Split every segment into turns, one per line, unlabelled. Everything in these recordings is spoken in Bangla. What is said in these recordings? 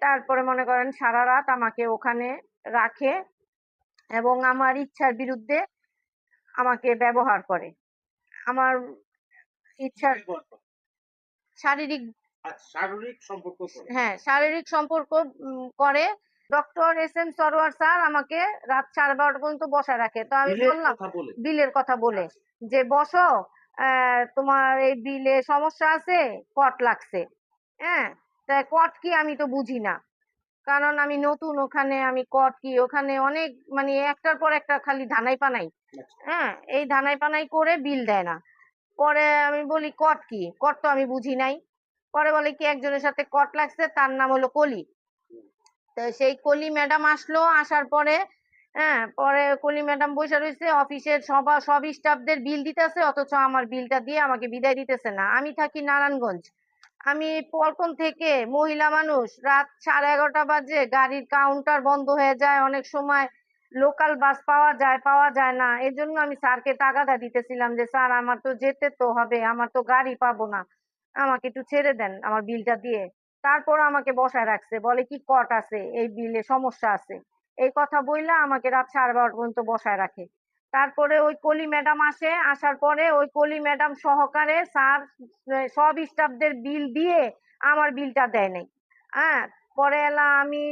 তারপরে মনে করেন সারা রাত আমাকে ওখানে রাখে এবং আমার ইচ্ছার বিরুদ্ধে আমাকে ব্যবহার করে। আমার ইচ্ছার শারীরিক শারীরিক সম্পর্ক করে। Doctor S M Sarwar sir আমাকে রাত 12:30 পর্যন্ত বসায় রাখে। তো আমি বললাম বিলের কথা বলে যে বসো, তোমার এই বিলে সমস্যা আছে, কট লাগছে। হ্যাঁ, তা কট কি আমি তো বুঝি না, কারণ আমি নতুন ওখানে। আমি কট কি ওখানে অনেক মানে একটার পর একটা খালি ধানাই পানাই। হ্যাঁ, এই ধানাই পানাই করে বিল দেয় না। পরে আমি বলি কট কি, কট তো আমি বুঝি নাই। পরে বলে কি একজনের সাথে কট লাগছে, তার নাম হলো কলি। তো সেই কলি ম্যাডাম আসলো, আসার পরে পরে কলি ম্যাডাম বসে রয়েছে, অফিসের সব স্টাফদের বিল দিতেছে, অথচ আমার বিলটা দিয়ে আমাকে বিদায় দিতেছে না। আমি থাকি নারায়ণগঞ্জ। আমি পল্টন থেকে মহিলা মানুষ, রাত 11:30 বাজে গাড়ির কাউন্টার বন্ধ হয়ে যায়, অনেক সময় লোকাল বাস পাওয়া যায় না। এই জন্য আমি স্যারকে তাগাদা দিতেছিলাম যে স্যার আমার তো যেতে তো হবে, আমার তো গাড়ি পাবো না, আমাকে একটু ছেড়ে দেন আমার বিলটা দিয়ে। তারপর আমাকে বসায় রাখছে, বলে কি কট আছে, এই বিলে সমস্যা আছে, এই কথা বইলা আমাকে রাত 12:30 পর্যন্ত বসায় রাখে। তারপরে ওই কলি ম্যাডাম আসে, আসার পরে ওই কলি ম্যাডাম সহকারে স্যার সব স্টাফদের বিল দিয়ে আমার বিলটা দেয় নাই। হ্যাঁ, পরে এলা আমি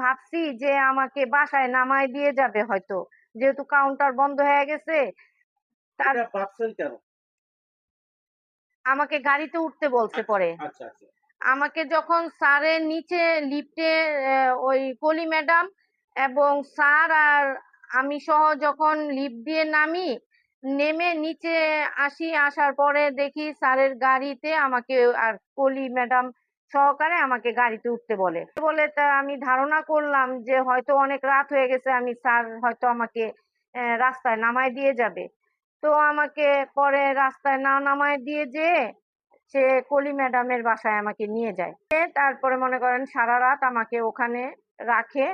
ভাবছি যে আমাকে বাসায় নামায় দিয়ে যাবে হয়তো, যেহেতু কাউন্টার বন্ধ হয়ে গেছে। তার ভাবছেন কেন? আমাকে গাড়িতে উঠতে বলছে পরে। আমাকে যখন স্যারের নিচে লিফটে ওই কলি ম্যাডাম এবং স্যার আর আমি সহ যখন লিফট দিয়ে নামি, নেমে নিচে আসি, আসার পরে দেখি স্যারের গাড়িতে আমাকে আর কলি ম্যাডাম সহকারে আমাকে গাড়িতে উঠতে বলে। তা আমি ধারণা করলাম যে হয়তো অনেক রাত হয়ে গেছে, আমি স্যার হয়তো আমাকে রাস্তায় নামায় দিয়ে যাবে। তো আমাকে পরে রাস্তায় না নামায় দিয়ে যেয়ে সে কলি ম্যাডামের বাসায় আমাকে নিয়ে যায়। তারপরে মনে করেন সারা রাত আমাকে ওখানে রাখে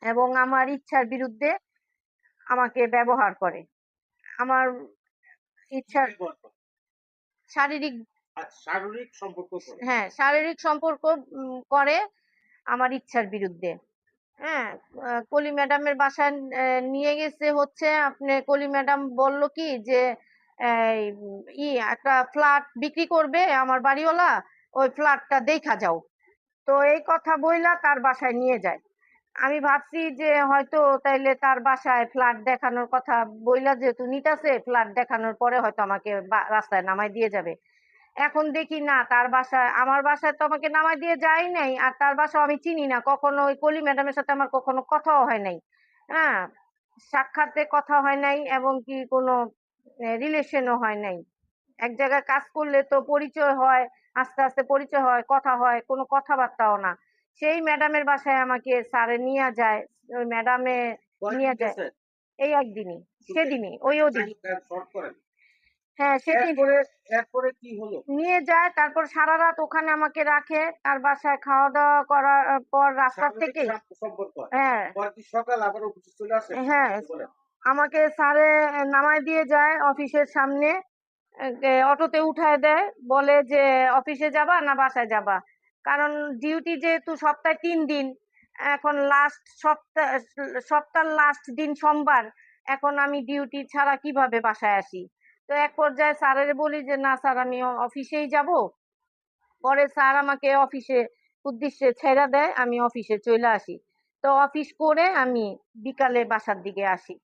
এবং আমার ইচ্ছার বিরুদ্ধে আমাকে ব্যবহার করে। আমার ইচ্ছার শারীরিক শারীরিক সম্পর্ক করে আমার ইচ্ছার বিরুদ্ধে। হ্যাঁ, কলি ম্যাডামের বাসায় নিয়ে গেছে হচ্ছে, আপনি কলি ম্যাডাম বলল কি যে একটা ফ্ল্যাট বিক্রি করবে আমার বাড়িওয়ালা, ওই ফ্ল্যাটটা দেখা যাও। তো এই কথা বইলা তার বাসায় নিয়ে যায়। আমি ভাবছি যে হয়তো তাইলে তার বাসায় ফ্ল্যাট দেখানোর কথা বইলা যেহেতু নিতাছে, ফ্ল্যাট দেখানোর পরে হয়তো আমাকে রাস্তায় নামাই দিয়ে যাবে। এখন দেখি না, তার বাসায় আমার বাসায় তো আমাকে নামাই দিয়ে যায় নাই, আর তার বাসা আমি চিনি না। কখনো ওই কলি ম্যাডামের সাথে আমার কখনো কথাও হয় নাই। হ্যাঁ, সাক্ষাতে কথা হয় নাই এবং কি কোনো রিলেশনও হয় নাই। এক জায়গায় কাজ করলে তো পরিচয় হয়, আস্তে আস্তে পরিচয় হয়, কথা হয়, কোনো কথাবার্তাও না। সেই ম্যাডামের বাসায় আমাকে স্যারে নিয়ে যায়, ওই ম্যাডামে নিয়ে যায় এই একদিনই, সেদিনই ওই দিন। হ্যাঁ, সেদিন কি হলো নিয়ে যায়। তারপর সারা রাত ওখানে আমাকে রাখে, তার বাসায় খাওয়া দাওয়া করার পর রাস্তা থেকে সকাল আবার অফিসে চলে আসে। হ্যাঁ, আমাকে স্যারে নামায় দিয়ে যায় অফিসের সামনে, অটোতে উঠায় দেয়, বলে যে অফিসে যাবা না বাসায় যাবা। কারণ ডিউটি যেহেতু সপ্তাহে 3 দিন, এখন সপ্তাহের লাস্ট দিন সোমবার, এখন আমি ডিউটি ছাড়া কিভাবে বাসায় আসি। তো এক পর্যায়ে স্যারের বলি যে না স্যার আমি অফিসেই যাব। পরে স্যার আমাকে অফিসে উদ্দেশ্যে ছেড়ে দেয়, আমি অফিসে চলে আসি। তো অফিস করে আমি বিকালে বাসার দিকে আসি।